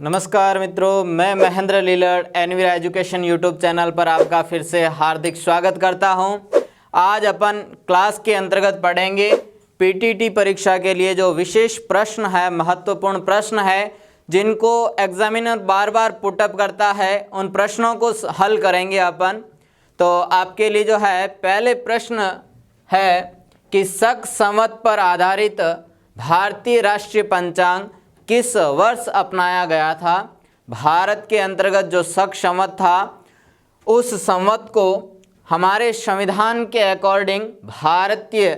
नमस्कार मित्रों, मैं Mahendra लीलड़ Envira education YouTube channel पर आपका फिर से हार्दिक स्वागत करता हूं। आज अपन क्लास के अंतर्गत पढ़ेंगे पीटीटी परीक्षा के लिए जो विशेष प्रश्न है, महत्वपूर्ण प्रश्न है, जिनको एग्जामिनर बार बार पुटअप करता है, उन प्रश्नों को हल करेंगे अपन। तो आपके लिए जो है पहले प्रश्न है कि शक संवत पर आधारित भारतीय राष्ट्रीय पंचांग किस वर्ष अपनाया गया था। भारत के अंतर्गत जो शक संवत था, उस संवत को हमारे संविधान के अकॉर्डिंग भारतीय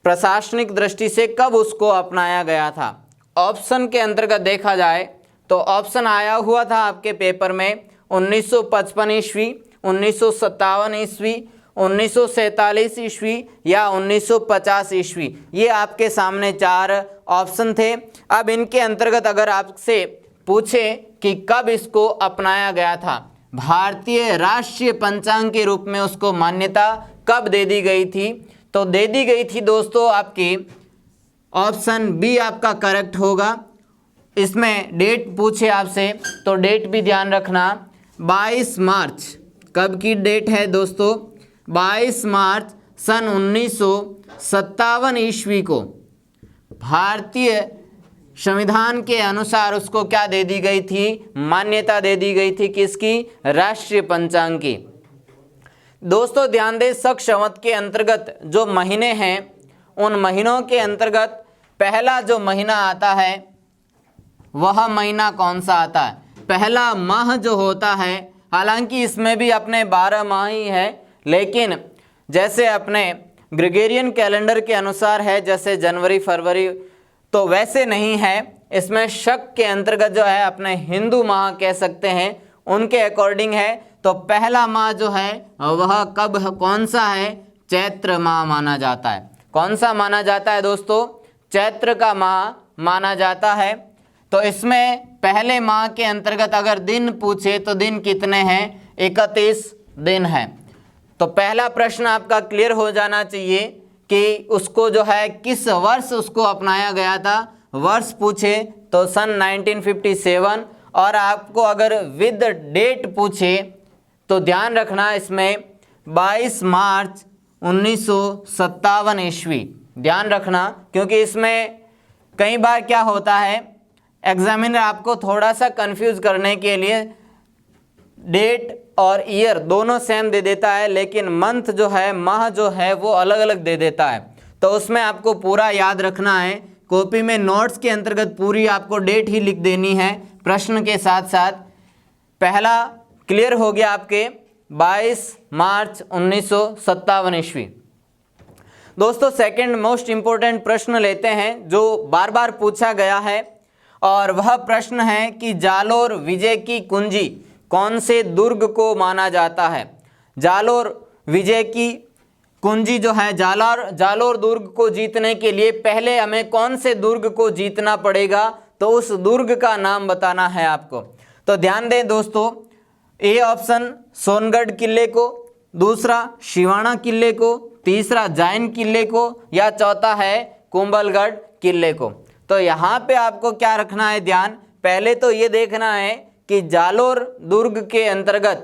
प्रशासनिक दृष्टि से कब उसको अपनाया गया था। ऑप्शन के अंतर्गत देखा जाए तो ऑप्शन आया हुआ था आपके पेपर में 1955 ईस्वी, 1957 ईस्वी, 1947 ईस्वी या 1950 ईस्वी। ये आपके सामने चार ऑप्शन थे। अब इनके अंतर्गत अगर आपसे पूछे कि कब इसको अपनाया गया था, भारतीय राष्ट्रीय पंचांग के रूप में उसको मान्यता कब दे दी गई थी, तो दे दी गई थी दोस्तों आपकी ऑप्शन बी आपका करेक्ट होगा। इसमें डेट पूछे आपसे तो डेट भी ध्यान रखना, 22 मार्च। कब की डेट है दोस्तों? 22 मार्च सन 1957 ईस्वी को भारतीय संविधान के अनुसार उसको क्या दे दी गई थी? मान्यता दे दी गई थी। किसकी? राष्ट्रीय पंचांग की। दोस्तों ध्यान दें, शक संवत के अंतर्गत जो महीने हैं, उन महीनों के अंतर्गत पहला जो महीना आता है वह महीना कौन सा आता है? पहला माह जो होता है, हालांकि इसमें भी अपने 12 माह ही है, लेकिन जैसे अपने ग्रेगोरियन कैलेंडर के अनुसार है, जैसे जनवरी फरवरी, तो वैसे नहीं है। इसमें शक के अंतर्गत जो है अपने हिंदू माह कह सकते हैं, उनके अकॉर्डिंग है। तो पहला माह जो है वह कब, कौन सा है? चैत्र माह माना जाता है। कौन सा माना जाता है दोस्तों? चैत्र का माह माना जाता है। तो इसमें पहले माह के अंतर्गत अगर दिन पूछे तो दिन कितने हैं? 31 दिन है। तो पहला प्रश्न आपका क्लियर हो जाना चाहिए कि उसको जो है किस वर्ष उसको अपनाया गया था। वर्ष पूछे तो सन 1957, और आपको अगर विद डेट पूछे तो ध्यान रखना इसमें 22 मार्च 1957 ईस्वी। ध्यान रखना, क्योंकि इसमें कई बार क्या होता है, एग्जामिनर आपको थोड़ा सा कंफ्यूज करने के लिए डेट और ईयर दोनों सेम दे देता है, लेकिन मंथ जो है, माह जो है, वो अलग अलग दे देता है। तो उसमें आपको पूरा याद रखना है। कॉपी में नोट्स के अंतर्गत पूरी आपको डेट ही लिख देनी है प्रश्न के साथ साथ। पहला क्लियर हो गया आपके 22 मार्च 1957 ईस्वी। दोस्तों सेकंड मोस्ट इंपॉर्टेंट प्रश्न लेते हैं जो बार बार पूछा गया है, और वह प्रश्न है कि जालोर विजय की कुंजी कौन से दुर्ग को माना जाता है। जालोर विजय की कुंजी जो है, जालोर दुर्ग को जीतने के लिए पहले हमें कौन से दुर्ग को जीतना पड़ेगा, तो उस दुर्ग का नाम बताना है आपको। तो ध्यान दें दोस्तों, ए ऑप्शन सोनगढ़ किले को, दूसरा शिवाना किले को, तीसरा जैन किले को, या चौथा है कुंभलगढ़ किले को। तो यहाँ पे आपको क्या रखना है ध्यान, पहले तो ये देखना है कि जालोर दुर्ग के अंतर्गत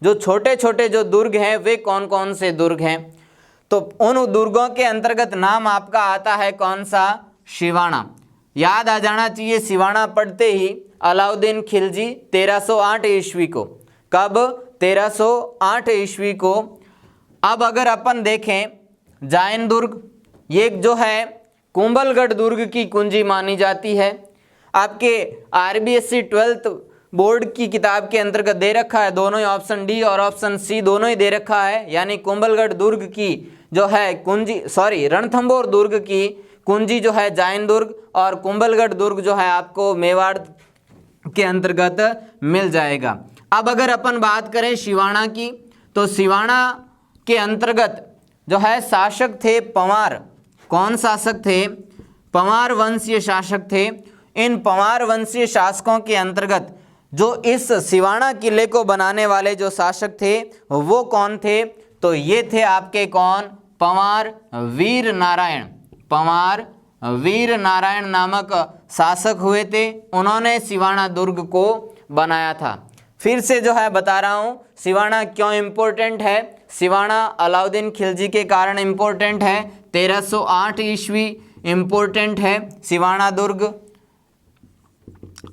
जो छोटे छोटे जो दुर्ग हैं वे कौन कौन से दुर्ग हैं। तो उन दुर्गों के अंतर्गत नाम आपका आता है कौन सा? शिवाना। याद आ जाना चाहिए, शिवाना पढ़ते ही अलाउद्दीन खिलजी 1308 ईस्वी को। कब? 1308 ईस्वी को। अब अगर अपन देखें जैन दुर्ग, ये जो है कुंभलगढ़ दुर्ग की कुंजी मानी जाती है। आपके आरबीएससी 12th बोर्ड की किताब के अंतर्गत दे रखा है, दोनों ही ऑप्शन डी और ऑप्शन सी दोनों ही दे रखा है। यानी कुंभलगढ़ दुर्ग की जो है कुंजी, रणथंभौर दुर्ग की कुंजी जो है जैन दुर्ग, और कुंभलगढ़ दुर्ग जो है आपको मेवाड़ के अंतर्गत मिल जाएगा। अब अगर अपन बात करें शिवाना की, तो शिवाना के अंतर्गत जो है शासक थे पंवार। कौन शासक थे? पंवार वंशीय शासक थे। इन पंवार वंशीय शासकों के अंतर्गत जो इस शिवाना किले को बनाने वाले जो शासक थे वो कौन थे? तो ये थे आपके कौन? पंवार वीर नारायण। पंवार वीर नारायण नामक शासक हुए थे, उन्होंने सिवाना दुर्ग को बनाया था। फिर से जो है बता रहा हूँ सिवाना क्यों इम्पोर्टेंट है। सिवाना अलाउद्दीन खिलजी के कारण इम्पोर्टेंट है। 1308 ईस्वी इम्पोर्टेंट है सिवाना दुर्ग।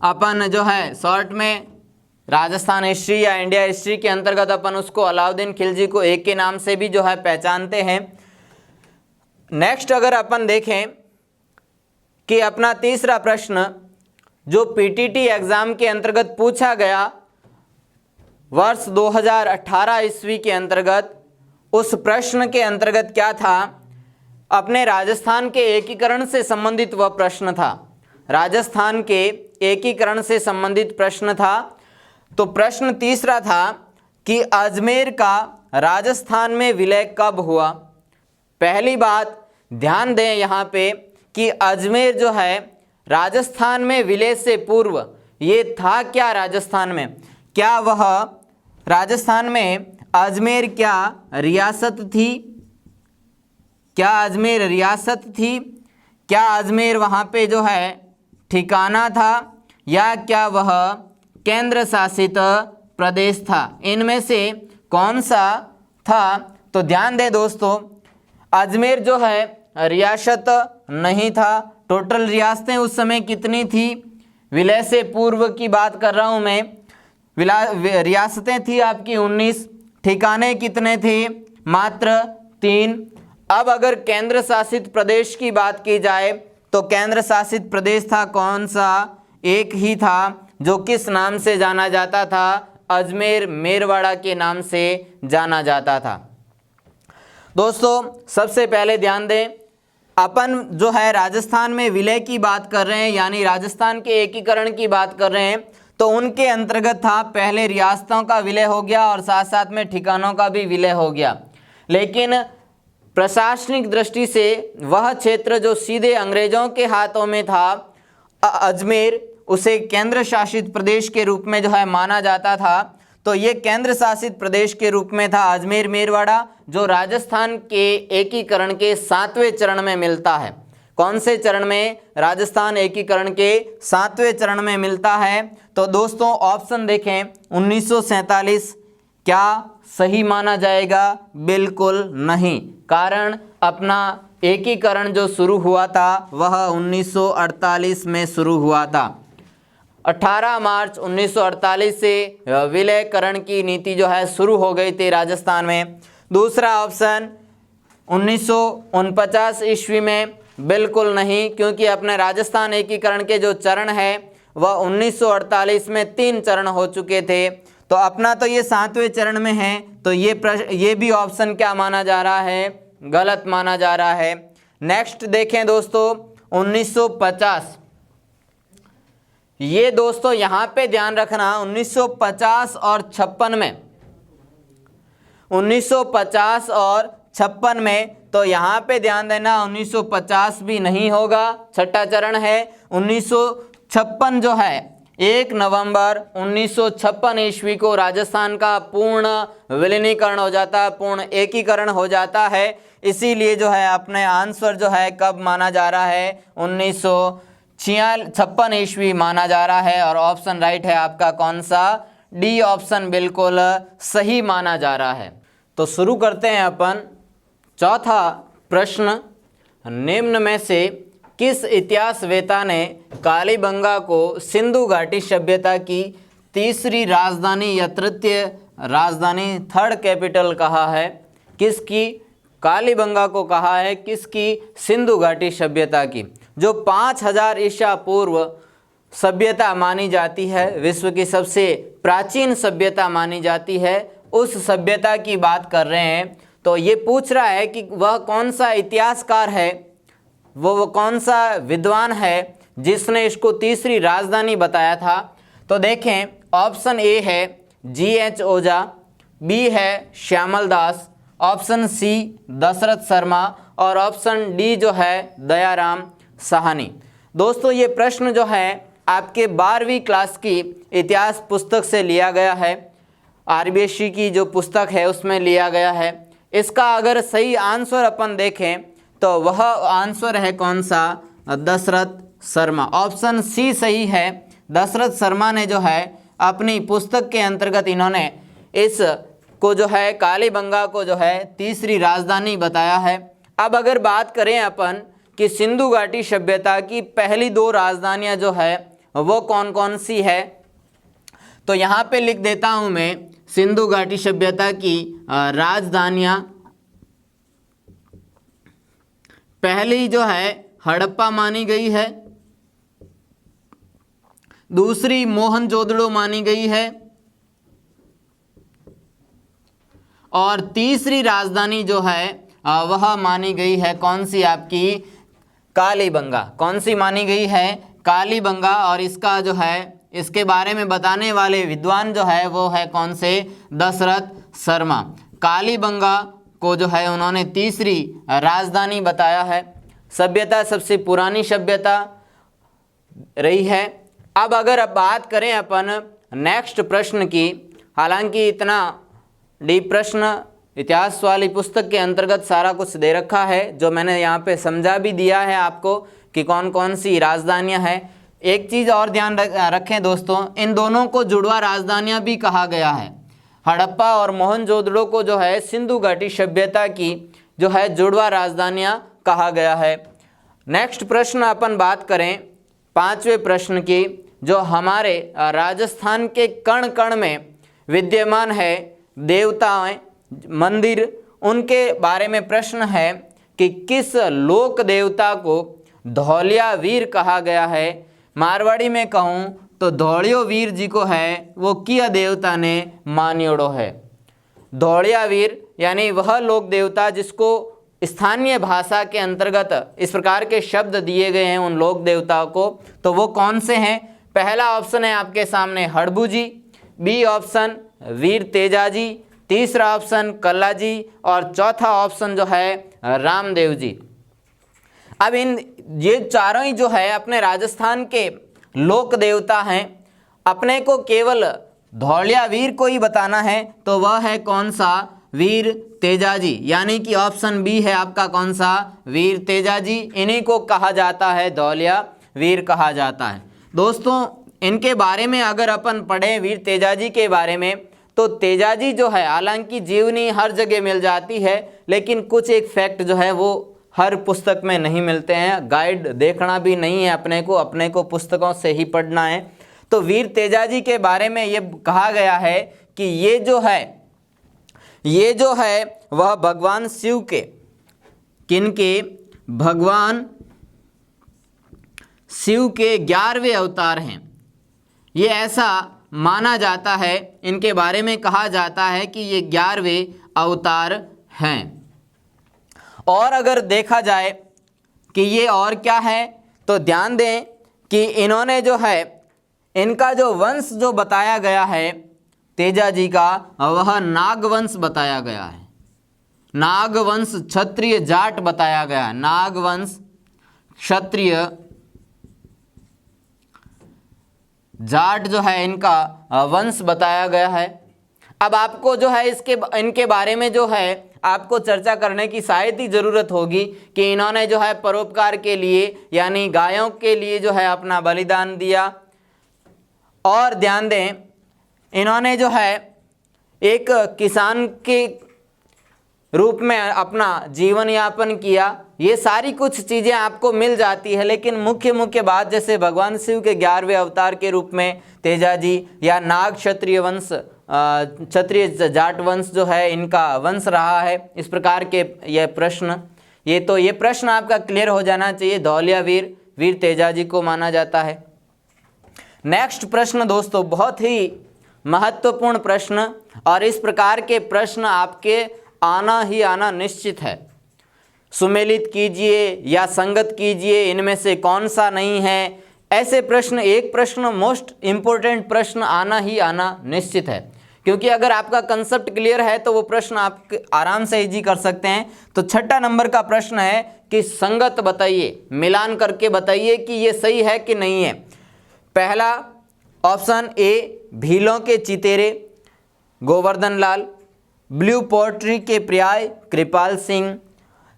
अपन जो है शॉर्ट में राजस्थान हिस्ट्री या इंडिया हिस्ट्री के अंतर्गत अपन उसको अलाउद्दीन खिलजी को एक के नाम से भी जो है पहचानते हैं। नेक्स्ट अगर अपन देखें कि अपना तीसरा प्रश्न जो पीटीटी एग्जाम के अंतर्गत पूछा गया वर्ष 2018 ईस्वी के अंतर्गत, उस प्रश्न के अंतर्गत क्या था, अपने राजस्थान के एकीकरण से संबंधित वह प्रश्न था। राजस्थान के एकीकरण से संबंधित प्रश्न था। तो प्रश्न तीसरा था कि अजमेर का राजस्थान में विलय कब हुआ। पहली बात ध्यान दें यहाँ पे कि अजमेर जो है राजस्थान में विलय से पूर्व ये था क्या, राजस्थान में क्या वह राजस्थान में अजमेर क्या रियासत थी, क्या अजमेर रियासत थी, क्या अजमेर वहाँ पे जो है ठिकाना था, या क्या वह केंद्र शासित प्रदेश था। इनमें से कौन सा था। तो ध्यान दें दोस्तों, अजमेर जो है रियासत नहीं था। टोटल रियासतें उस समय कितनी थी, विलय से पूर्व की बात कर रहा हूँ मैं, रियासतें थी आपकी 19, ठिकाने कितने थे, मात्र 3। अब अगर केंद्र शासित प्रदेश की बात की जाए तो केंद्र शासित प्रदेश था कौन सा, एक ही था, जो किस नाम से जाना जाता था, अजमेर मेरवाड़ा के नाम से जाना जाता था। दोस्तों सबसे पहले ध्यान दें, अपन जो है राजस्थान में विलय की बात कर रहे हैं, यानी राजस्थान के एकीकरण की बात कर रहे हैं, तो उनके अंतर्गत था पहले रियासतों का विलय हो गया और साथ साथ में ठिकानों का भी विलय हो गया। लेकिन प्रशासनिक दृष्टि से वह क्षेत्र जो सीधे अंग्रेजों के हाथों में था, अजमेर, उसे केंद्र शासित प्रदेश के रूप में जो है माना जाता था। तो ये केंद्र शासित प्रदेश के रूप में था अजमेर मेरवाड़ा, जो राजस्थान के एकीकरण के 7वें चरण में मिलता है। कौन से चरण में, राजस्थान एकीकरण के 7वें चरण में मिलता है। तो दोस्तों ऑप्शन देखें, 1947 क्या सही माना जाएगा, बिल्कुल नहीं। कारण अपना एकीकरण जो शुरू हुआ था वह 1948 में शुरू हुआ था। 18 मार्च 1948 से विलयकरण की नीति जो है शुरू हो गई थी राजस्थान में। दूसरा ऑप्शन 1949 ईस्वी में, बिल्कुल नहीं, क्योंकि अपने राजस्थान एकीकरण के जो चरण है वह 1948 में 3 चरण हो चुके थे। तो अपना तो ये 7वें चरण में है, तो ये भी ऑप्शन क्या माना जा रहा है, गलत माना जा रहा है। नेक्स्ट देखें दोस्तों 1950, ये दोस्तों यहाँ पे ध्यान रखना 1950 और 56 में, 1950 और 56 में, तो यहाँ पे ध्यान देना 1950 भी नहीं होगा, छठा चरण है। 1956 जो है 1 नवंबर 1956 ईस्वी को राजस्थान का पूर्ण विलीनीकरण हो जाता है, पूर्ण एकीकरण हो जाता है। इसीलिए जो है अपने आंसर जो है कब माना जा रहा है, 1956 ईस्वी माना जा रहा है। और ऑप्शन राइट है आपका कौन सा, डी ऑप्शन बिल्कुल सही माना जा रहा है। तो शुरू करते हैं अपन चौथा प्रश्न, निम्न में से किस इतिहासवेता ने कालीबंगा को सिंधु घाटी सभ्यता की तीसरी राजधानी या तृतीय राजधानी, थर्ड कैपिटल कहा है, किसकी, कालीबंगा को कहा है किसकी, सिंधु घाटी सभ्यता की, जो 5000 ईसा पूर्व सभ्यता मानी जाती है, विश्व की सबसे प्राचीन सभ्यता मानी जाती है, उस सभ्यता की बात कर रहे हैं। तो ये पूछ रहा है कि वह कौन सा इतिहासकार है, वो कौन सा विद्वान है जिसने इसको तीसरी राजधानी बताया था। तो देखें ऑप्शन ए है GH ओझा, बी है श्यामल दास, ऑप्शन सी दशरथ शर्मा और ऑप्शन डी जो है दयाराम साहनी। दोस्तों ये प्रश्न जो है आपके 12वीं क्लास की इतिहास पुस्तक से लिया गया है, RBSC की जो पुस्तक है उसमें लिया गया है। इसका अगर सही आंसर अपन देखें तो वह आंसर है कौन सा, दशरथ शर्मा। ऑप्शन सी सही है। दशरथ शर्मा ने जो है अपनी पुस्तक के अंतर्गत इन्होंने इस को जो है कालीबंगा को जो है तीसरी राजधानी बताया है। अब अगर बात करें अपन कि सिंधु घाटी सभ्यता की पहली 2 राजधानियां जो है वो कौन कौन सी है, तो यहाँ पे लिख देता हूं मैं सिंधु घाटी सभ्यता की राजधानियां। पहली जो है हड़प्पा मानी गई है, दूसरी मोहनजोदड़ो मानी गई है, और तीसरी राजधानी जो है वह मानी गई है कौन सी आपकी कालीबंगा। कौन सी मानी गई है? कालीबंगा। और इसका जो है इसके बारे में बताने वाले विद्वान जो है वो है कौन से? दशरथ शर्मा। कालीबंगा को जो है उन्होंने तीसरी राजधानी बताया है। सभ्यता सबसे पुरानी सभ्यता रही है। अब अगर बात करें अपन नेक्स्ट प्रश्न की, हालांकि इतना डीप प्रश्न इतिहास वाली पुस्तक के अंतर्गत सारा कुछ दे रखा है, जो मैंने यहाँ पे समझा भी दिया है आपको कि कौन कौन सी राजधानियाँ हैं। एक चीज़ और ध्यान रखें दोस्तों, इन दोनों को जुड़वा राजधानियाँ भी कहा गया है। हड़प्पा और मोहनजोदड़ो को जो है सिंधु घाटी सभ्यता की जो है जुड़वा राजधानियाँ कहा गया है। नेक्स्ट प्रश्न अपन बात करें 5वें प्रश्न की, जो हमारे राजस्थान के कण कण में विद्यमान है देवताएं मंदिर, उनके बारे में प्रश्न है कि किस लोक देवता को धौलिया वीर कहा गया है। मारवाड़ी में कहूँ तो धौलियो वीर जी को है वो किया देवता ने मान्योड़ो है। धौलिया वीर यानी वह लोक देवता जिसको स्थानीय भाषा के अंतर्गत इस प्रकार के शब्द दिए गए हैं उन लोक देवताओं को, तो वो कौन से हैं? पहला ऑप्शन है आपके सामने हड़बू जी, बी ऑप्शन वीर तेजाजी, तीसरा ऑप्शन कल्ला जी, और चौथा ऑप्शन जो है रामदेव जी। अब ये चारों ही जो है अपने राजस्थान के लोक देवता हैं। अपने को केवल धौलिया वीर को ही बताना है, तो वह है कौन सा? वीर तेजाजी, यानी कि ऑप्शन बी है आपका कौन सा? वीर तेजाजी। इन्हीं को कहा जाता है धौलिया वीर कहा जाता है। दोस्तों इनके बारे में अगर अपन पढ़ें वीर तेजाजी के बारे में, तो तेजाजी जो है हालांकि जीवनी हर जगह मिल जाती है, लेकिन कुछ एक फैक्ट जो है वो हर पुस्तक में नहीं मिलते हैं। गाइड देखना भी नहीं है अपने को पुस्तकों से ही पढ़ना है। तो वीर तेजाजी के बारे में ये कहा गया है कि ये जो है वह भगवान शिव के किनके? भगवान शिव के 11वें अवतार हैं। ये ऐसा माना जाता है, इनके बारे में कहा जाता है कि ये 11वें अवतार हैं। और अगर देखा जाए कि ये और क्या है, तो ध्यान दें कि इन्होंने जो है इनका जो वंश जो बताया गया है तेजाजी का, वह नागवंश बताया गया है। नागवंश क्षत्रिय जाट बताया गया है। नागवंश क्षत्रिय जाट जो है इनका वंश बताया गया है। अब आपको जो है इनके बारे में जो है आपको चर्चा करने की शायद ही ज़रूरत होगी कि इन्होंने जो है परोपकार के लिए यानी गायों के लिए जो है अपना बलिदान दिया। और ध्यान दें इन्होंने जो है एक किसान के रूप में अपना जीवन यापन किया। ये सारी कुछ चीज़ें आपको मिल जाती है, लेकिन मुख्य बात जैसे भगवान शिव के 11वें अवतार के रूप में तेजाजी या नाग क्षत्रिय वंश क्षत्रिय जाट वंश जो है इनका वंश रहा है। इस प्रकार के ये प्रश्न आपका क्लियर हो जाना चाहिए। धौलिया वीर तेजाजी को माना जाता है। नेक्स्ट प्रश्न दोस्तों बहुत ही महत्वपूर्ण प्रश्न, और इस प्रकार के प्रश्न आपके आना ही आना निश्चित है। सुमेलित कीजिए या संगत कीजिए, इनमें से कौन सा नहीं है। ऐसे प्रश्न एक प्रश्न मोस्ट इम्पोर्टेंट प्रश्न आना ही आना निश्चित है, क्योंकि अगर आपका कंसेप्ट क्लियर है तो वो प्रश्न आप आराम से इजी कर सकते हैं। तो 6 नंबर का प्रश्न है कि संगत बताइए, मिलान करके बताइए कि ये सही है कि नहीं है। पहला ऑप्शन ए भीलों के चितेरे गोवर्धन लाल, ब्लू पोट्री के पर्याय कृपाल सिंह,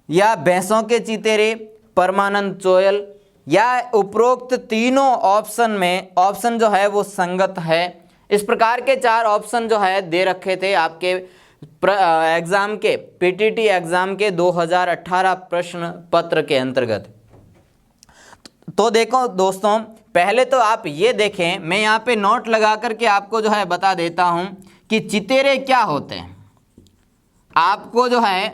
या भैंसों के चितेरे परमानंद चोयल, या उपरोक्त तीनों ऑप्शन में ऑप्शन जो है वो संगत है। इस प्रकार के 4 ऑप्शन जो है दे रखे थे आपके एग्जाम के पीटीटी एग्जाम के 2018 प्रश्न पत्र के अंतर्गत। तो देखो दोस्तों, पहले तो आप ये देखें, मैं यहाँ पे नोट लगा करके आपको जो है बता देता हूँ कि चितेरे क्या होते हैं। आपको जो है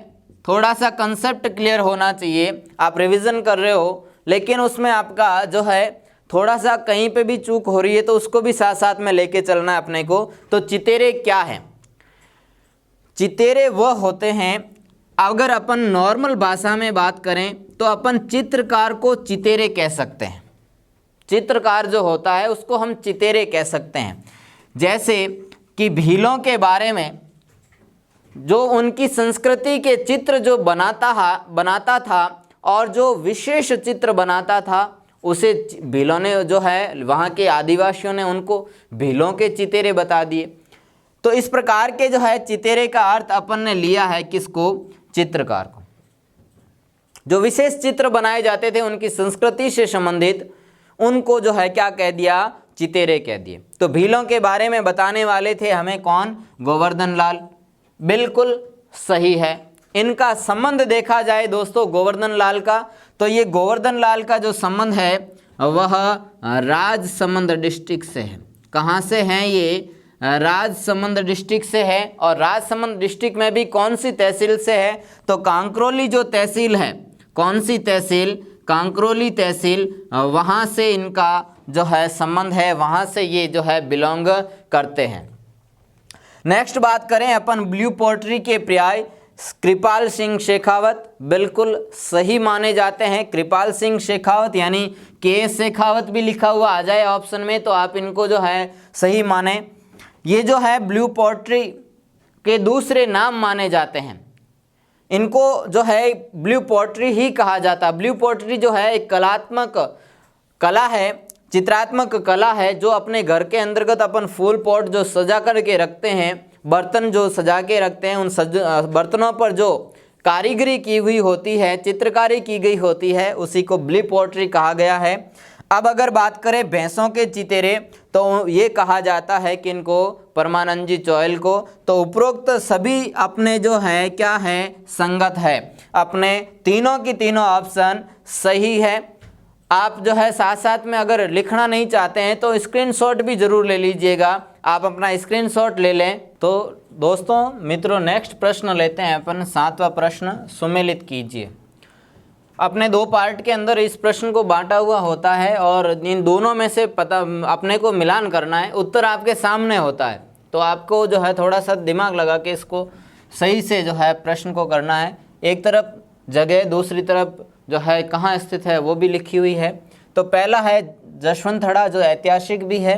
थोड़ा सा कंसेप्ट क्लियर होना चाहिए। आप रिवीजन कर रहे हो लेकिन उसमें आपका जो है थोड़ा सा कहीं पे भी चूक हो रही है, तो उसको भी साथ साथ में लेके चलना है अपने को। तो चितेरे क्या है? चितेरे वह होते हैं, अगर अपन नॉर्मल भाषा में बात करें तो अपन चित्रकार को चितेरे कह सकते हैं। चित्रकार जो होता है उसको हम चितेरे कह सकते हैं। जैसे कि भीलों के बारे में जो उनकी संस्कृति के चित्र जो बनाता था और जो विशेष चित्र बनाता था, उसे भीलों ने जो है वहाँ के आदिवासियों ने उनको भीलों के चितेरे बता दिए। तो इस प्रकार के जो है चितेरे का अर्थ अपन ने लिया है किसको? चित्रकार को। जो विशेष चित्र बनाए जाते थे उनकी संस्कृति से संबंधित, उनको जो है क्या कह दिया? चितेरे कह दिए। तो भीलों के बारे में बताने वाले थे हमें कौन? गोवर्धन लाल। बिल्कुल सही है। इनका संबंध देखा जाए दोस्तों गोवर्धन लाल का, तो ये गोवर्धन लाल का जो संबंध है वह राजसमंद डिस्ट्रिक्ट से है। कहाँ से हैं ये? राजसमंद डिस्ट्रिक्ट से है। और राजसमंद डिस्ट्रिक्ट में भी कौन सी तहसील से है? तो कांकरोली जो तहसील है, कौन सी तहसील? कांकरोली तहसील, वहाँ से इनका जो है संबंध है, वहाँ से ये जो है बिलोंग करते हैं। नेक्स्ट बात करें अपन ब्लू पोट्री के पर्याय, कृपाल सिंह शेखावत बिल्कुल सही माने जाते हैं। कृपाल सिंह शेखावत यानी के शेखावत भी लिखा हुआ आ जाए ऑप्शन में तो आप इनको जो है सही माने। ये जो है ब्लू पोट्री के दूसरे नाम माने जाते हैं। इनको जो है ब्लू पोट्री ही कहा जाता है। ब्लू पोट्री जो है एक कलात्मक कला है, चित्रात्मक कला है, जो अपने घर के अंतर्गत अपन फूल पॉट जो सजा करके रखते हैं, बर्तन जो सजा के रखते हैं, उन बर्तनों पर जो कारीगरी की हुई होती है, चित्रकारी की गई होती है, उसी को ब्लू पोट्री कहा गया है। अब अगर बात करें भैंसों के चितेरे, तो ये कहा जाता है कि इनको परमानंद जी चौयल को। तो उपरोक्त सभी अपने जो है क्या है? संगत है। अपने तीनों की तीनों ऑप्शन सही है। आप जो है साथ साथ में अगर लिखना नहीं चाहते हैं तो स्क्रीनशॉट भी ज़रूर ले लीजिएगा। आप अपना स्क्रीनशॉट ले लें। तो दोस्तों मित्रों, नेक्स्ट प्रश्न लेते हैं अपन। 7वां प्रश्न, सुमेलित कीजिए। अपने 2 पार्ट के अंदर इस प्रश्न को बांटा हुआ होता है और इन दोनों में से पता अपने को मिलान करना है। उत्तर आपके सामने होता है, तो आपको जो है थोड़ा सा दिमाग लगा के इसको सही से जो है प्रश्न को करना है। एक तरफ जगह, दूसरी तरफ जो है कहाँ स्थित है वो भी लिखी हुई है। तो पहला है जसवंतथड़ा जो ऐतिहासिक भी है,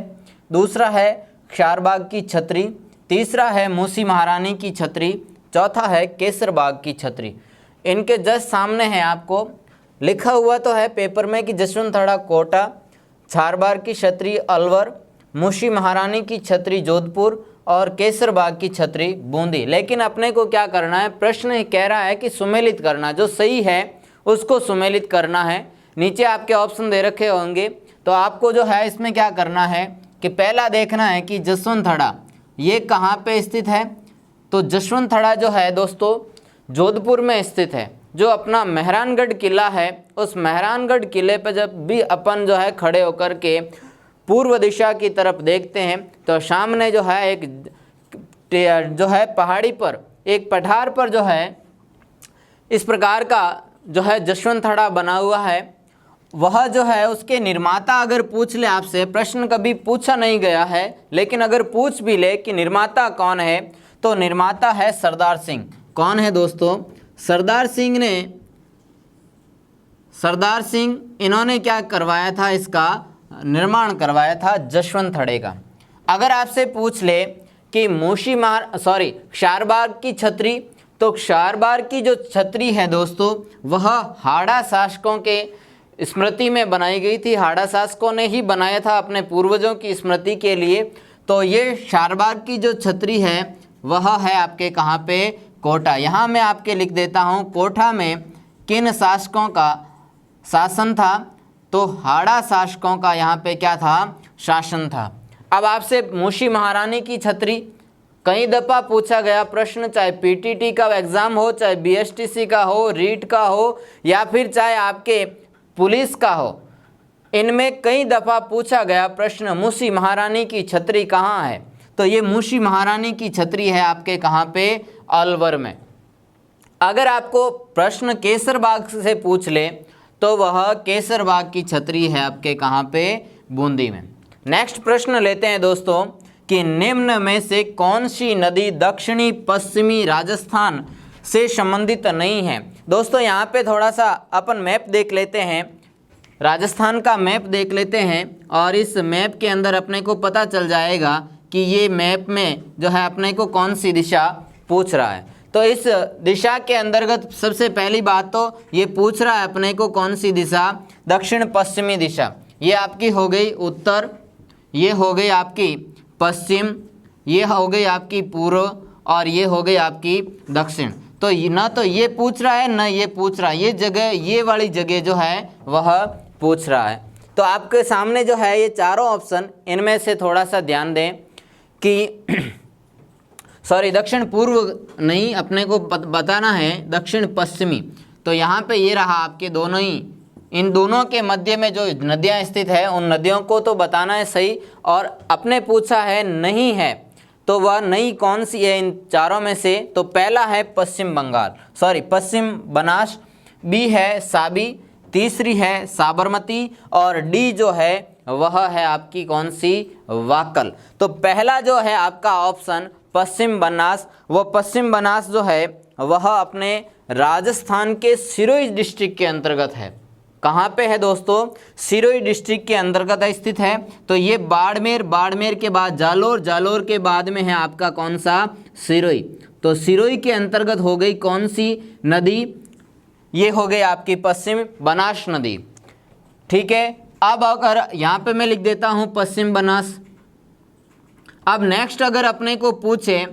दूसरा है क्षारबाग की छतरी, तीसरा है मूसी महारानी की छतरी, चौथा है केसरबाग की छतरी। इनके जस्ट सामने है, आपको लिखा हुआ तो है पेपर में कि जसवंतथड़ा कोटा, क्षारबाग की छतरी अलवर, मूसी महारानी की छतरी जोधपुर और केसरबाग की छतरी बूंदी। लेकिन अपने को क्या करना है? प्रश्न कह रहा है कि सुमेलित करना, जो सही है उसको सुमेलित करना है। नीचे आपके ऑप्शन दे रखे होंगे, तो आपको जो है इसमें क्या करना है कि पहला देखना है कि जसवंतथड़ा ये कहाँ पे स्थित है। तो जसवंतथड़ा जो है दोस्तों जोधपुर में स्थित है। जो अपना मेहरानगढ़ किला है, उस मेहरानगढ़ किले पर जब भी अपन जो है खड़े होकर के पूर्व दिशा की तरफ देखते हैं तो सामने जो है एक जो है पहाड़ी पर, एक पठार पर जो है इस प्रकार का जो है जसवंतथड़ा बना हुआ है। वह जो है उसके निर्माता अगर पूछ ले आपसे, प्रश्न कभी पूछा नहीं गया है, लेकिन अगर पूछ भी ले कि निर्माता कौन है, तो निर्माता है सरदार सिंह। कौन है दोस्तों? सरदार सिंह इन्होंने क्या करवाया था? इसका निर्माण करवाया था जसवंतथड़े का। अगर आपसे पूछ ले कि क्षारबाग की छतरी, तो क्षारबाग की जो छतरी है दोस्तों वह हाड़ा शासकों के स्मृति में बनाई गई थी। हाड़ा शासकों ने ही बनाया था अपने पूर्वजों की स्मृति के लिए। तो ये क्षारबाग की जो छतरी है वह है आपके कहाँ पे? कोटा। यहाँ मैं आपके लिख देता हूँ, कोटा में किन शासकों का शासन था? तो हाड़ा शासकों का यहाँ पे क्या था, शासन था। अब आपसे मूशी महारानी की छतरी कई दफ़ा पूछा गया प्रश्न, चाहे पीटीटी का एग्ज़ाम हो, चाहे बीएसटीसी का हो, रीट का हो, या फिर चाहे आपके पुलिस का हो, इनमें कई दफ़ा पूछा गया प्रश्न मूसी महारानी की छतरी कहाँ है। तो ये मूसी महारानी की छतरी है आपके कहाँ पे, अलवर में। अगर आपको प्रश्न केसरबाग से पूछ ले तो वह केसरबाग की छतरी है आपके कहाँ पे, बूंदी में। नेक्स्ट प्रश्न लेते हैं दोस्तों कि निम्न में से कौन सी नदी दक्षिणी पश्चिमी राजस्थान से संबंधित नहीं है। दोस्तों यहाँ पे थोड़ा सा अपन मैप देख लेते हैं, राजस्थान का मैप देख लेते हैं, और इस मैप के अंदर अपने को पता चल जाएगा कि ये मैप में जो है अपने को कौन सी दिशा पूछ रहा है। तो इस दिशा के अंतर्गत सबसे पहली बात तो ये पूछ रहा है अपने को कौन सी दिशा, दक्षिण पश्चिमी दिशा। ये आपकी हो गई उत्तर, ये हो गई आपकी पश्चिम, ये हो गई आपकी पूर्व, और ये हो गई आपकी दक्षिण। तो ना तो ये पूछ रहा है ना ये पूछ रहा है, ये जगह, ये वाली जगह जो है वह पूछ रहा है। तो आपके सामने जो है ये चारों ऑप्शन, इनमें से थोड़ा सा ध्यान दें कि सॉरी दक्षिण पूर्व नहीं, अपने को बताना है दक्षिण पश्चिमी। तो यहाँ पे ये रहा आपके दोनों ही, इन दोनों के मध्य में जो नदियाँ स्थित है उन नदियों को तो बताना है सही, और अपने पूछा है नहीं है तो वह नई कौन सी है इन चारों में से। तो पहला है पश्चिम बंगाल, सॉरी पश्चिम बनास, बी है साबी, तीसरी है साबरमती, और डी जो है वह है आपकी कौन सी, वाकल। तो पहला जो है आपका ऑप्शन पश्चिम बनास, वो पश्चिम बनास जो है वह अपने राजस्थान के सिरोही डिस्ट्रिक्ट के अंतर्गत है। कहाँ पे है दोस्तों, सिरोही डिस्ट्रिक्ट के अंतर्गत स्थित है। तो ये बाड़मेर, बाड़मेर के बाद जालोर, जालोर के बाद में है आपका कौन सा, सिरोही। तो सिरोही के अंतर्गत हो गई कौन सी नदी, ये हो गई आपकी पश्चिम बनास नदी। ठीक है, अब अगर यहाँ पे मैं लिख देता हूँ पश्चिम बनास। अब नेक्स्ट अगर अपने को पूछे,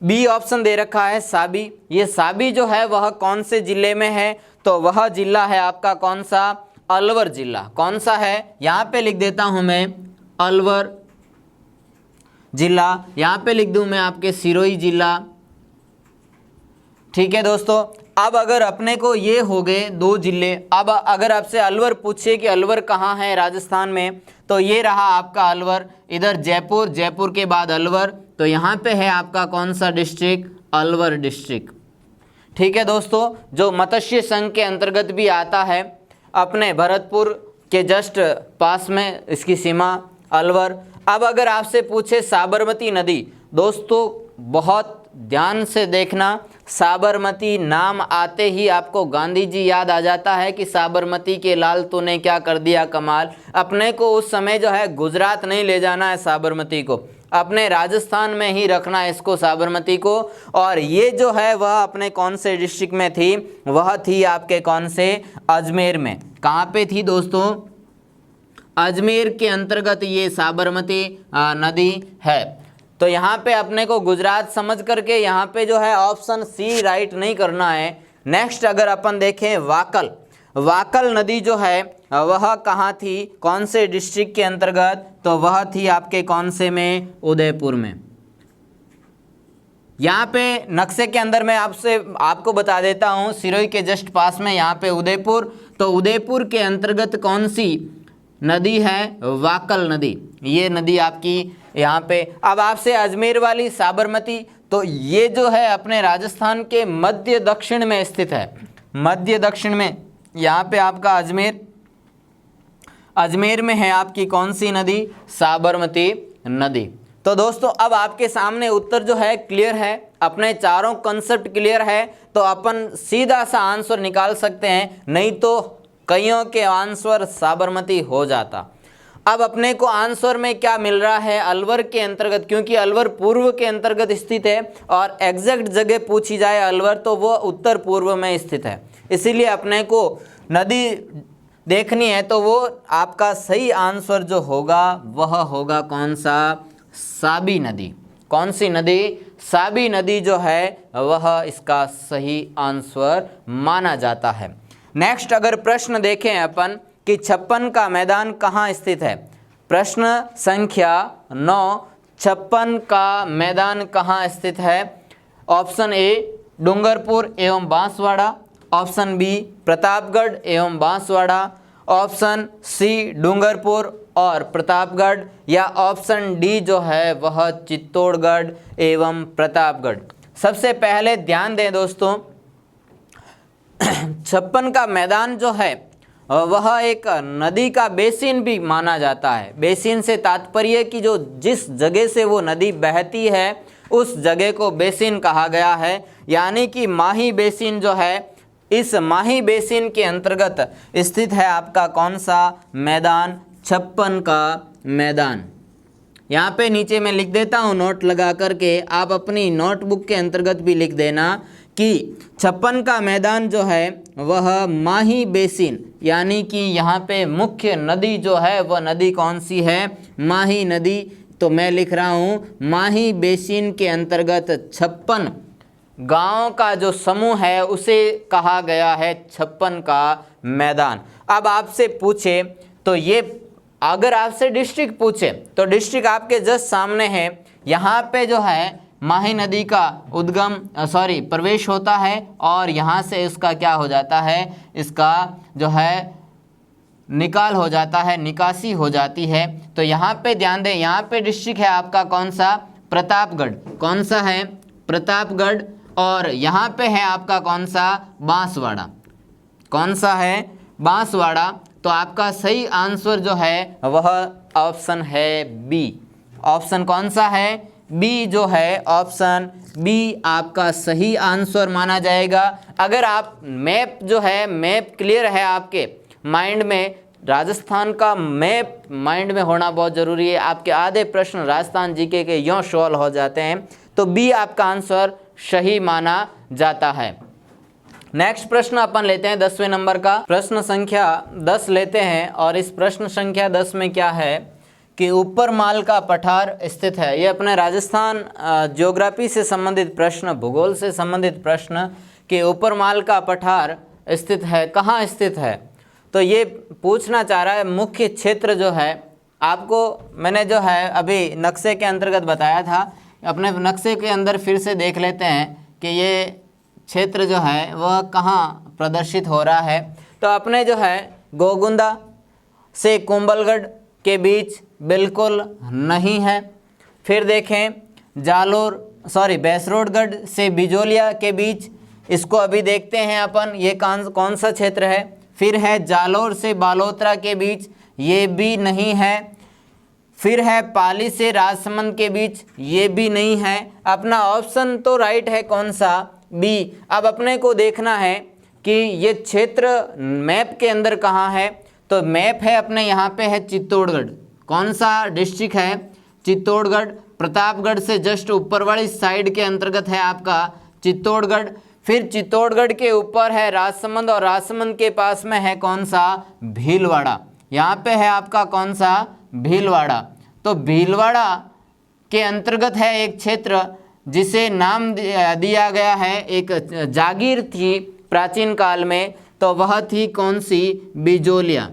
बी ऑप्शन दे रखा है साबी, ये साबी जो है वह कौन से जिले में है, तो वह जिला है आपका कौन सा, अलवर जिला। कौन सा है, यहाँ पे लिख देता हूँ मैं अलवर जिला, यहाँ पे लिख दूँ मैं आपके सिरोही जिला। ठीक है दोस्तों, अब अगर अपने को ये हो गए दो जिले, अब अगर आपसे अलवर पूछे कि अलवर कहाँ है राजस्थान में, तो ये रहा आपका अलवर, इधर जयपुर, जयपुर के बाद अलवर, तो यहाँ पे है आपका कौन सा डिस्ट्रिक्ट, अलवर डिस्ट्रिक्ट। ठीक है दोस्तों, जो मत्स्य संघ के अंतर्गत भी आता है, अपने भरतपुर के जस्ट पास में इसकी सीमा अलवर। अब अगर आपसे पूछे साबरमती नदी, दोस्तों बहुत ध्यान से देखना, साबरमती नाम आते ही आपको गांधी जी याद आ जाता है कि साबरमती के लाल तूने क्या कर दिया कमाल। अपने को उस समय जो है गुजरात नहीं ले जाना है साबरमती को, अपने राजस्थान में ही रखना है इसको साबरमती को। और ये जो है वह अपने कौन से डिस्ट्रिक्ट में थी, वह थी आपके कौन से, अजमेर में। कहाँ पे थी दोस्तों, अजमेर के अंतर्गत ये साबरमती नदी है। तो यहाँ पे अपने को गुजरात समझ करके यहाँ पे जो है ऑप्शन सी राइट नहीं करना है। नेक्स्ट अगर अपन देखें वाकल, वाकल नदी जो है वह कहाँ थी, कौन से डिस्ट्रिक्ट के अंतर्गत, तो वह थी आपके कौन से में, उदयपुर में। यहाँ पे नक्शे के अंदर मैं आपको बता देता हूँ, सिरोही के जस्ट पास में यहाँ पे उदयपुर, तो उदयपुर के अंतर्गत कौन सी नदी है, वाकल नदी। ये नदी आपकी यहाँ पे। अब आपसे अजमेर वाली साबरमती, तो ये जो है अपने राजस्थान के मध्य दक्षिण में स्थित है, मध्य दक्षिण में। यहाँ पे आपका अजमेर, अजमेर में है आपकी कौन सी नदी, साबरमती नदी। तो दोस्तों अब आपके सामने उत्तर जो है क्लियर है, अपने चारों कंसेप्ट क्लियर है, तो अपन सीधा सा आंसर निकाल सकते हैं, नहीं तो कईयों के आंसर साबरमती हो जाता। अब अपने को आंसर में क्या मिल रहा है, अलवर के अंतर्गत, क्योंकि अलवर पूर्व के अंतर्गत स्थित है और एग्जैक्ट जगह पूछी जाए अलवर तो वो उत्तर पूर्व में स्थित है। इसीलिए अपने को नदी देखनी है, तो वो आपका सही आंसर जो होगा वह होगा कौन सा, साबी नदी। कौन सी नदी, साबी नदी जो है वह इसका सही आंसर माना जाता है। नेक्स्ट अगर प्रश्न देखें अपन कि छप्पन का मैदान कहाँ स्थित है। प्रश्न संख्या 9, छप्पन का मैदान कहाँ स्थित है। ऑप्शन ए डूंगरपुर एवं बांसवाड़ा, ऑप्शन बी प्रतापगढ़ एवं बांसवाड़ा, ऑप्शन सी डूंगरपुर और प्रतापगढ़, या ऑप्शन डी जो है वह चित्तौड़गढ़ एवं प्रतापगढ़। सबसे पहले ध्यान दें दोस्तों, छप्पन का मैदान जो है वह एक नदी का बेसिन भी माना जाता है। बेसिन से तात्पर्य कि जो जिस जगह से वो नदी बहती है उस जगह को बेसिन कहा गया है। यानी कि माही बेसिन जो है, इस माही बेसिन के अंतर्गत स्थित है आपका कौन सा मैदान, छप्पन का मैदान। यहाँ पे नीचे मैं लिख देता हूँ नोट लगा करके, आप अपनी नोटबुक के अंतर्गत भी लिख देना कि छप्पन का मैदान जो है वह माही बेसिन, यानी कि यहाँ पे मुख्य नदी जो है वह नदी कौन सी है, माही नदी। तो मैं लिख रहा हूँ माही बेसिन के अंतर्गत छप्पन गाँव का जो समूह है उसे कहा गया है छप्पन का मैदान। अब आपसे पूछे तो ये, अगर आपसे डिस्ट्रिक्ट पूछे तो डिस्ट्रिक्ट आपके जस्ट सामने है। यहाँ पे जो है माही नदी का प्रवेश होता है और यहाँ से इसका क्या हो जाता है, इसका जो है निकाल हो जाता है, निकासी हो जाती है। तो यहाँ पे ध्यान दें, यहाँ पे डिस्ट्रिक्ट है आपका कौन सा, प्रतापगढ़। कौन सा है, प्रतापगढ़। और यहाँ पे है आपका कौन सा, बांसवाड़ा। कौन सा है, बांसवाड़ा। तो आपका सही आंसर जो है वह ऑप्शन है बी। ऑप्शन कौन सा है, बी जो है, ऑप्शन बी आपका सही आंसर माना जाएगा। अगर आप मैप जो है, मैप क्लियर है आपके माइंड में, राजस्थान का मैप माइंड में होना बहुत ज़रूरी है। आपके आधे प्रश्न राजस्थान जीके के यूँ सॉल्व हो जाते हैं। तो बी आपका आंसर सही माना जाता है। नेक्स्ट प्रश्न अपन लेते हैं 10वें नंबर का, प्रश्न संख्या 10 लेते हैं। और इस प्रश्न संख्या 10 में क्या है कि ऊपर माल का पठार स्थित है। ये अपने राजस्थान ज्योग्राफी से संबंधित प्रश्न, भूगोल से संबंधित प्रश्न कि ऊपर माल का पठार स्थित है, कहाँ स्थित है। तो ये पूछना चाह रहा है मुख्य क्षेत्र जो है, आपको मैंने जो है अभी नक्शे के अंतर्गत बताया था। अपने नक्शे के अंदर फिर से देख लेते हैं कि ये क्षेत्र जो है वह कहाँ प्रदर्शित हो रहा है। तो अपने जो है गोगुंदा से कुंभलगढ़ के बीच बिल्कुल नहीं है। फिर देखें बैसरोडगढ़ से बिजोलिया के बीच, इसको अभी देखते हैं अपन, ये कौन सा क्षेत्र है। फिर है जालोर से बालोतरा के बीच, ये भी नहीं है। फिर है पाली से राजसमंद के बीच, ये भी नहीं है। अपना ऑप्शन तो राइट है कौन सा, बी। अब अपने को देखना है कि ये क्षेत्र मैप के अंदर कहाँ है। तो मैप है अपने यहाँ पे है चित्तौड़गढ़। कौन सा डिस्ट्रिक्ट है, चित्तौड़गढ़। प्रतापगढ़ से जस्ट ऊपर वाली साइड के अंतर्गत है आपका चित्तौड़गढ़। फिर चित्तौड़गढ़ के ऊपर है राजसमंद और राजसमंद के पास में है कौन सा, भीलवाड़ा। यहाँ पे है आपका कौन सा, भीलवाड़ा। तो भीलवाड़ा के अंतर्गत है एक क्षेत्र जिसे नाम दिया गया है, एक जागीर थी प्राचीन काल में, तो वह थी कौन सी, बिजोलिया।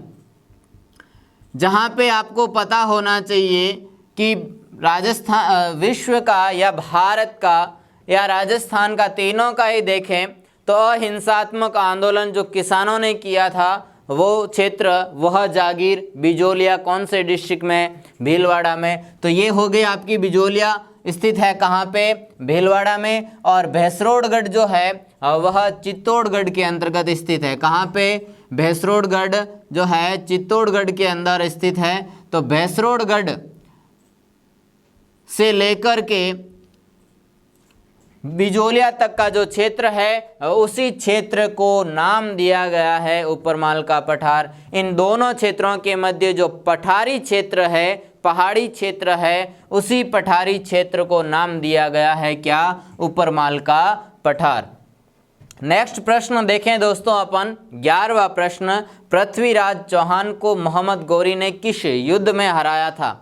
जहाँ पे आपको पता होना चाहिए कि राजस्थान, विश्व का या भारत का या राजस्थान का, तीनों का ही देखें तो अहिंसात्मक आंदोलन जो किसानों ने किया था वो क्षेत्र, वह जागीर बिजोलिया कौन से डिस्ट्रिक्ट में, भीलवाड़ा में। तो ये हो गई आपकी बिजोलिया स्थित है कहाँ पे, भीलवाड़ा में। और भैंसरोडगढ़ जो है वह चित्तौड़गढ़ के अंतर्गत स्थित है। कहाँ पे, भैंसरोडगढ़ जो है चित्तौड़गढ़ के अंदर स्थित है। तो भैंसरोडगढ़ से लेकर के बिजोलिया तक का जो क्षेत्र है उसी क्षेत्र को नाम दिया गया है ऊपरमाल का पठार। इन दोनों क्षेत्रों के मध्य जो पठारी क्षेत्र है, पहाड़ी क्षेत्र है, उसी पठारी क्षेत्र को नाम दिया गया है क्या, ऊपरमाल का पठार। नेक्स्ट प्रश्न देखें दोस्तों अपन, 11वां प्रश्न, पृथ्वीराज चौहान को मोहम्मद गौरी ने किस युद्ध में हराया था।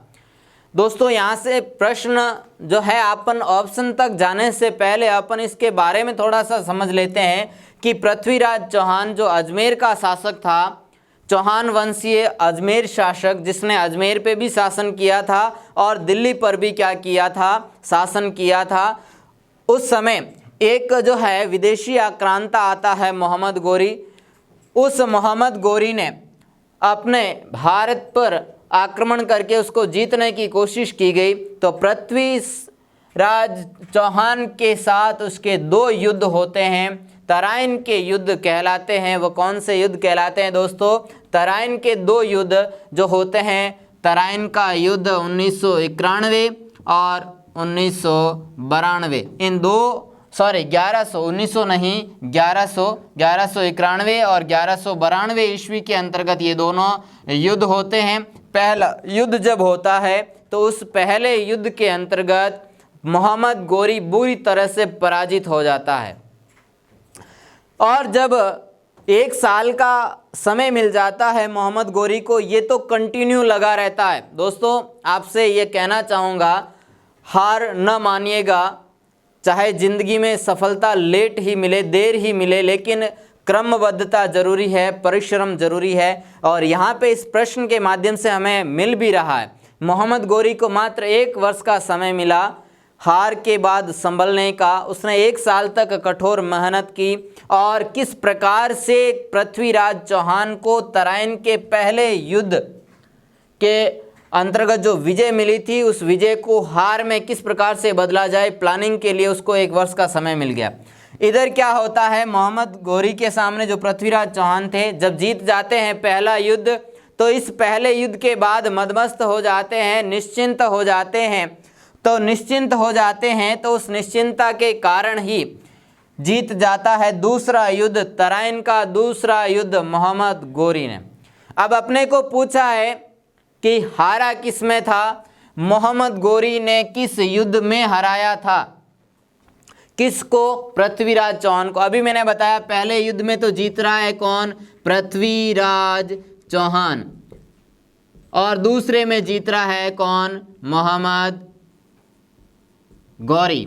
दोस्तों यहाँ से प्रश्न जो है अपन ऑप्शन तक जाने से पहले अपन इसके बारे में थोड़ा सा समझ लेते हैं कि पृथ्वीराज चौहान जो अजमेर का शासक था, चौहान वंशीय अजमेर शासक, जिसने अजमेर पे भी शासन किया था और दिल्ली पर भी क्या किया था, शासन किया था। उस समय एक जो है विदेशी आक्रांता आता है मोहम्मद गोरी। उस मोहम्मद गोरी ने अपने भारत पर आक्रमण करके उसको जीतने की कोशिश की गई। तो पृथ्वीराज चौहान के साथ उसके 2 युद्ध होते हैं, तराइन के युद्ध कहलाते हैं। वो कौन से युद्ध कहलाते हैं दोस्तों? तराइन के 2 युद्ध जो होते हैं, तराइन का युद्ध 1991 और 1992, इन 1191 और 1192 ईस्वी के अंतर्गत ये दोनों युद्ध होते हैं। पहला युद्ध जब होता है तो उस पहले युद्ध के अंतर्गत मोहम्मद गोरी बुरी तरह से पराजित हो जाता है और जब 1 साल का समय मिल जाता है मोहम्मद गोरी को, ये तो कंटिन्यू लगा रहता है। दोस्तों आपसे ये कहना चाहूँगा, हार न मानिएगा। चाहे ज़िंदगी में सफलता लेट ही मिले, देर ही मिले, लेकिन क्रमबद्धता जरूरी है, परिश्रम जरूरी है। और यहाँ पे इस प्रश्न के माध्यम से हमें मिल भी रहा है। मोहम्मद गोरी को मात्र 1 वर्ष का समय मिला हार के बाद संभलने का। उसने 1 साल तक कठोर मेहनत की और किस प्रकार से पृथ्वीराज चौहान को तराइन के पहले युद्ध के अंतर्गत जो विजय मिली थी, उस विजय को हार में किस प्रकार से बदला जाए, प्लानिंग के लिए उसको 1 वर्ष का समय मिल गया। इधर क्या होता है, मोहम्मद गोरी के सामने जो पृथ्वीराज चौहान थे, जब जीत जाते हैं पहला युद्ध, तो इस पहले युद्ध के बाद मदमस्त हो जाते हैं, निश्चिंत हो जाते हैं। तो निश्चिंत हो जाते हैं तो उस निश्चिंतता के कारण ही जीत जाता है दूसरा युद्ध, तराइन का दूसरा युद्ध मोहम्मद गोरी ने। अब अपने को पूछा है कि हारा किस में था, मोहम्मद गोरी ने किस युद्ध में हराया था, किसको? पृथ्वीराज चौहान को। अभी मैंने बताया पहले युद्ध में तो जीत रहा है कौन? पृथ्वीराज चौहान, और दूसरे में जीत रहा है कौन? मोहम्मद गोरी।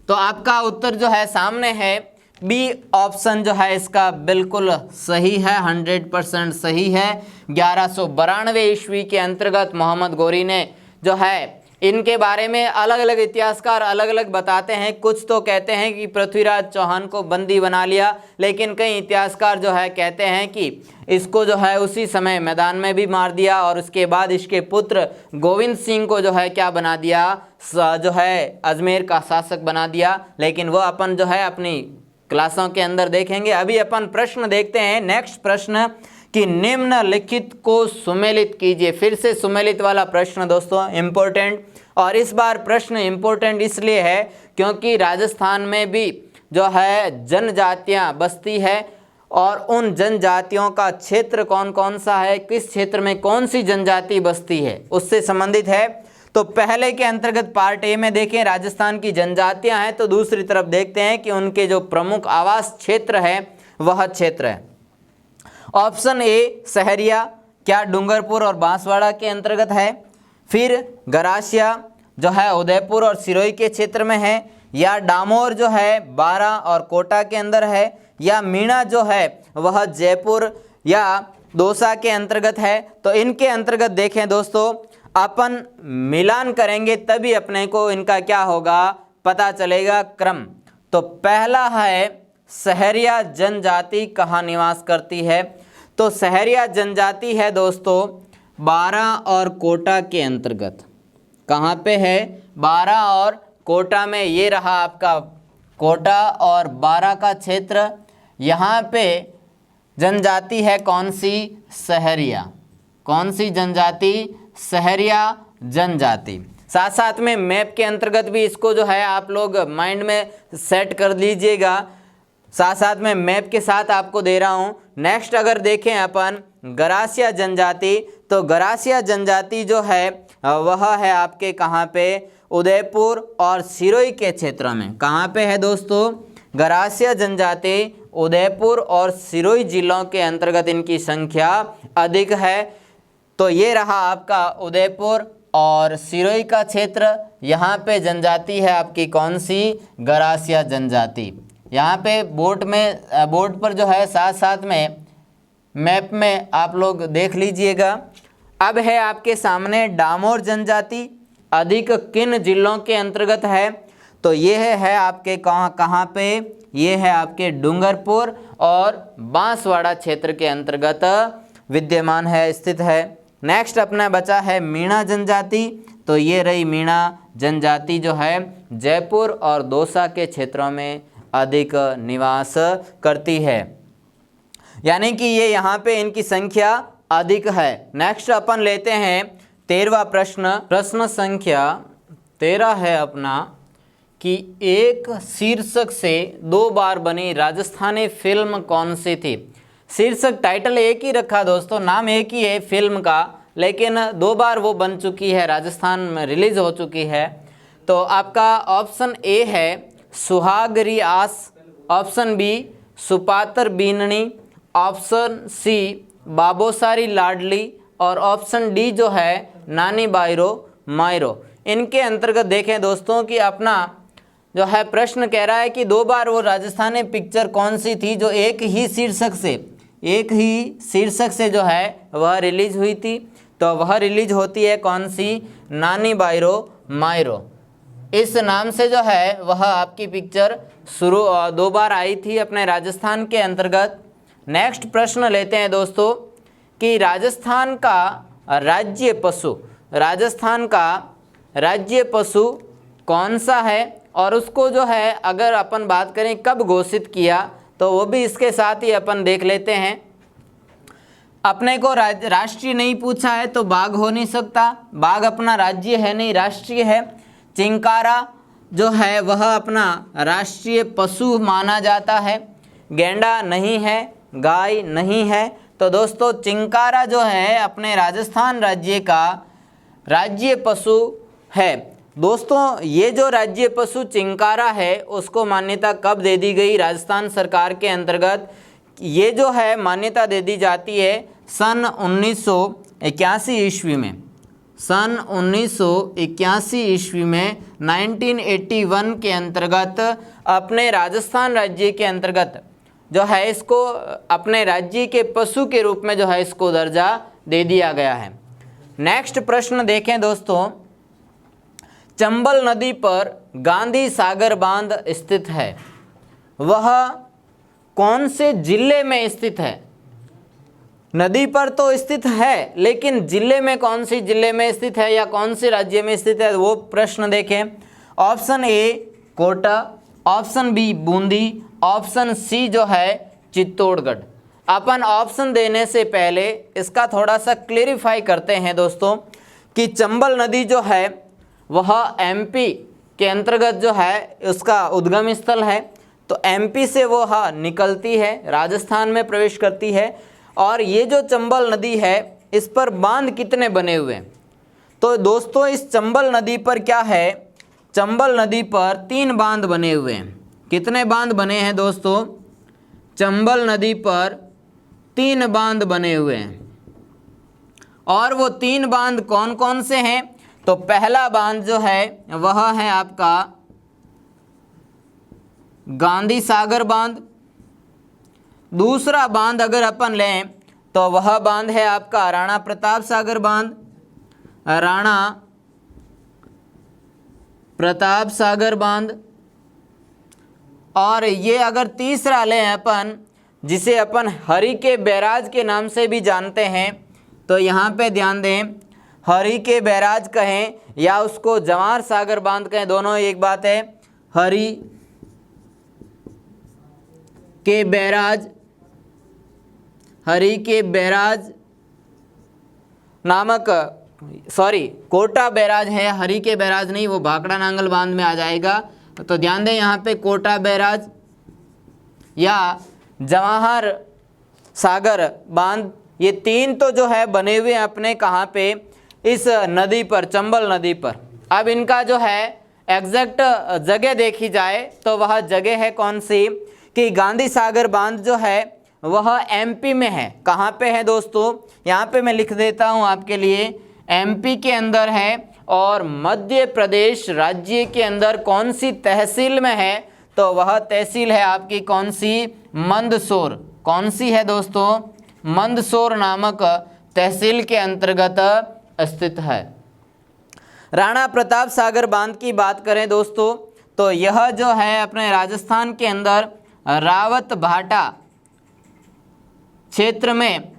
तो आपका उत्तर जो है सामने है, बी ऑप्शन जो है इसका बिल्कुल सही है, 100% सही है। 1192 ईस्वी के अंतर्गत मोहम्मद गोरी ने जो है, इनके बारे में अलग अलग इतिहासकार अलग अलग बताते हैं। कुछ तो कहते हैं कि पृथ्वीराज चौहान को बंदी बना लिया, लेकिन कई इतिहासकार जो है कहते हैं कि इसको जो है उसी समय मैदान में भी मार दिया और उसके बाद इसके पुत्र गोविंद सिंह को जो है क्या बना दिया, जो है अजमेर का शासक बना दिया। लेकिन वो अपन जो है अपनी क्लासों के अंदर देखेंगे। अभी अपन प्रश्न देखते हैं, नेक्स्ट प्रश्न कि निम्नलिखित को सुमेलित कीजिए। फिर से सुमेलित वाला प्रश्न दोस्तों इम्पोर्टेंट, और इस बार प्रश्न इम्पोर्टेंट इसलिए है क्योंकि राजस्थान में भी जो है जनजातियां बसती है और उन जनजातियों का क्षेत्र कौन कौन सा है, किस क्षेत्र में कौन सी जनजाति बसती है, उससे संबंधित है। तो पहले के अंतर्गत पार्ट ए में देखें राजस्थान की जनजातियां हैं, तो दूसरी तरफ देखते हैं कि उनके जो प्रमुख आवास क्षेत्र है वह क्षेत्र है। ऑप्शन ए सहरिया, क्या डूंगरपुर और बांसवाड़ा के अंतर्गत है? फिर गरासिया जो है उदयपुर और सिरोही के क्षेत्र में है, या डामोर जो है बारां और कोटा के अंदर है, या मीणा जो है वह जयपुर या दौसा के अंतर्गत है। तो इनके अंतर्गत देखें दोस्तों, अपन मिलान करेंगे तभी अपने को इनका क्या होगा पता चलेगा क्रम। तो पहला है सहरिया जनजाति कहाँ निवास करती है? तो सहरिया जनजाति है दोस्तों बारां और कोटा के अंतर्गत। कहाँ पे है? बारां और कोटा में। ये रहा आपका कोटा और बारां का क्षेत्र। यहाँ पे जनजाति है कौन सी? सहरिया। कौन सी जनजाति? सहरिया जनजाति। साथ साथ में मैप के अंतर्गत भी इसको जो है आप लोग माइंड में सेट कर लीजिएगा, साथ साथ में मैप के साथ आपको दे रहा हूँ। नेक्स्ट अगर देखें अपन गरासिया जनजाति, तो गरासिया जनजाति जो है वह है आपके कहाँ पे? उदयपुर और सिरोही के क्षेत्र में। कहाँ पे है दोस्तों? गरासिया जनजाति उदयपुर और सिरोही जिलों के अंतर्गत इनकी संख्या अधिक है। तो ये रहा आपका उदयपुर और सिरोही का क्षेत्र। यहाँ पे जनजाति है आपकी कौन सी? गरासिया जनजाति। यहाँ पे बोर्ड पर जो है साथ साथ में मैप में आप लोग देख लीजिएगा। अब है आपके सामने डामोर जनजाति अधिक किन जिलों के अंतर्गत है, तो ये है आपके कहाँ पे, ये है आपके डूंगरपुर और बांसवाड़ा क्षेत्र के अंतर्गत विद्यमान है, स्थित है। नेक्स्ट अपना बचा है मीणा जनजाति, तो ये रही मीणा जनजाति जो है जयपुर और दौसा के क्षेत्रों में अधिक निवास करती है, यानी कि ये यहाँ पे इनकी संख्या अधिक है। नेक्स्ट अपन लेते हैं 13वां प्रश्न। प्रश्न संख्या 13 है अपना कि एक शीर्षक से 2 बार बनी राजस्थानी फिल्म कौन सी थी। शीर्षक टाइटल एक ही रखा दोस्तों, नाम एक ही है फिल्म का, लेकिन 2 बार वो बन चुकी है, राजस्थान में रिलीज हो चुकी है। तो आपका ऑप्शन ए है सुहागरी आस, ऑप्शन बी सुपात्र बीननी, ऑप्शन सी बाबोसारी लाडली और ऑप्शन डी जो है नानी बायरो मायरो। इनके अंतर्गत देखें दोस्तों कि अपना जो है प्रश्न कह रहा है कि 2 बार वो राजस्थानी पिक्चर कौन सी थी जो एक ही शीर्षक से जो है वह रिलीज हुई थी। तो वह रिलीज होती है कौन सी, नानी बायरो मायरो। इस नाम से जो है वह आपकी पिक्चर 2 बार आई थी अपने राजस्थान के अंतर्गत। नेक्स्ट प्रश्न लेते हैं दोस्तों कि राजस्थान का राज्य पशु कौन सा है, और उसको जो है अगर अपन बात करें कब घोषित किया, तो वो भी इसके साथ ही अपन देख लेते हैं। अपने को राष्ट्रीय नहीं पूछा है तो बाघ हो नहीं सकता, बाघ अपना राज्य है नहीं, राष्ट्रीय है। चिंकारा जो है वह अपना राष्ट्रीय पशु माना जाता है। गैंडा नहीं है, गाय नहीं है। तो दोस्तों चिंकारा जो है अपने राजस्थान राज्य का राज्य पशु है। दोस्तों ये जो राज्य पशु चिंकारा है उसको मान्यता कब दे दी गई राजस्थान सरकार के अंतर्गत, ये जो है मान्यता दे दी जाती है सन 1981 ईस्वी में। सन 1981 ईस्वी में 1981 के अंतर्गत अपने राजस्थान राज्य के अंतर्गत जो है इसको अपने राज्य के पशु के रूप में जो है इसको दर्जा दे दिया गया है। नेक्स्ट प्रश्न देखें दोस्तों, चंबल नदी पर गांधी सागर बांध स्थित है, वह कौन से जिले में स्थित है। नदी पर तो स्थित है लेकिन जिले में कौन सी जिले में स्थित है या कौन से राज्य में स्थित है, वो प्रश्न देखें। Option A Kota, option B Bundi, option C जो है चित्तौड़गढ़। अपन ऑप्शन देने से पहले इसका थोड़ा सा क्लेरिफाई करते हैं दोस्तों कि चंबल नदी जो है वह एमपी के अंतर्गत जो है उसका उद्गम स्थल है। तो एमपी से वो निकलती है, राजस्थान में प्रवेश करती है। और ये जो चंबल नदी है इस पर बांध कितने बने हुए हैं, तो दोस्तों इस चंबल नदी पर क्या है, चंबल नदी पर 3 बांध बने हुए हैं। कितने बांध बने हैं दोस्तों, चंबल नदी पर 3 बांध बने हुए हैं। और वो 3 बांध कौन कौन से हैं, तो पहला बांध जो है वह है आपका गांधी सागर बांध। दूसरा बांध अगर अपन लें तो वह बांध है आपका राणा प्रताप सागर बांध, राणा प्रताप सागर बांध। और ये अगर तीसरा लें अपन, जिसे अपन हरि के बैराज के नाम से भी जानते हैं, तो यहाँ पे ध्यान दें, हरि के बैराज कहें या उसको जवाहर सागर बांध कहें, दोनों एक बात है। हरि के बैराज, हरि के बैराज नामक, सॉरी कोटा बैराज है, हरि के बैराज नहीं, वो भाखड़ा नांगल बांध में आ जाएगा। तो ध्यान दें यहाँ पे कोटा बैराज या जवाहर सागर बांध, ये 3 तो जो है बने हुए हैं अपने कहाँ पे, इस नदी पर, चंबल नदी पर। अब इनका जो है एग्जैक्ट जगह देखी जाए तो वह जगह है कौन सी, कि गांधी सागर बांध जो है वह एमपी में है। कहाँ पे है दोस्तों, यहाँ पे मैं लिख देता हूँ आपके लिए, एमपी के अंदर है। और मध्य प्रदेश राज्य के अंदर कौन सी तहसील में है, तो वह तहसील है आपकी कौन सी? मंदसौर। कौन सी है दोस्तों? मंदसौर नामक तहसील के अंतर्गत स्थित है। राणा प्रताप सागर बांध की बात करें दोस्तों, तो यह जो है अपने राजस्थान के अंदर रावत भाटा क्षेत्र में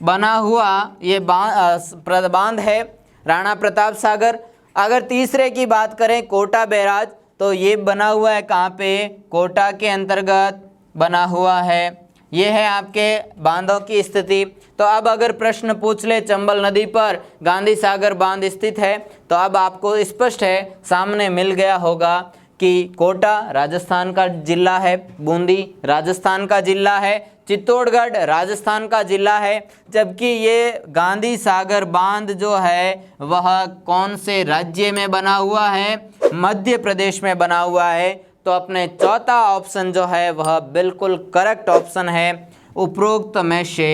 बना हुआ ये बांध है, राणा प्रताप सागर। अगर तीसरे की बात करें कोटा बैराज, तो ये बना हुआ है कहाँ पे? कोटा के अंतर्गत बना हुआ है। ये है आपके बांधों की स्थिति। तो अब अगर प्रश्न पूछ ले चंबल नदी पर गांधी सागर बांध स्थित है, तो अब आपको स्पष्ट है, सामने मिल गया होगा कि कोटा राजस्थान का जिला है, बूंदी राजस्थान का जिला है, चित्तौड़गढ़ राजस्थान का जिला है, जबकि ये गांधी सागर बांध जो है वह कौन से राज्य में बना हुआ है? मध्य प्रदेश में बना हुआ है। तो अपने चौथा ऑप्शन जो है वह बिल्कुल करेक्ट ऑप्शन है, उपरोक्त में से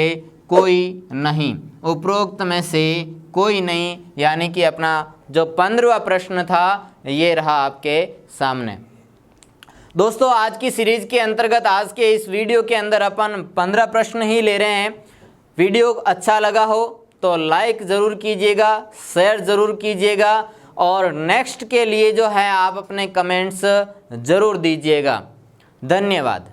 कोई नहीं। उपरोक्त में से कोई नहीं, यानी कि अपना जो 15वां प्रश्न था ये रहा आपके सामने। दोस्तों आज की सीरीज के अंतर्गत आज के इस वीडियो के अंदर अपन 15 प्रश्न ही ले रहे हैं। वीडियो अच्छा लगा हो तो लाइक ज़रूर कीजिएगा, शेयर ज़रूर कीजिएगा और नेक्स्ट के लिए जो है आप अपने कमेंट्स ज़रूर दीजिएगा। धन्यवाद।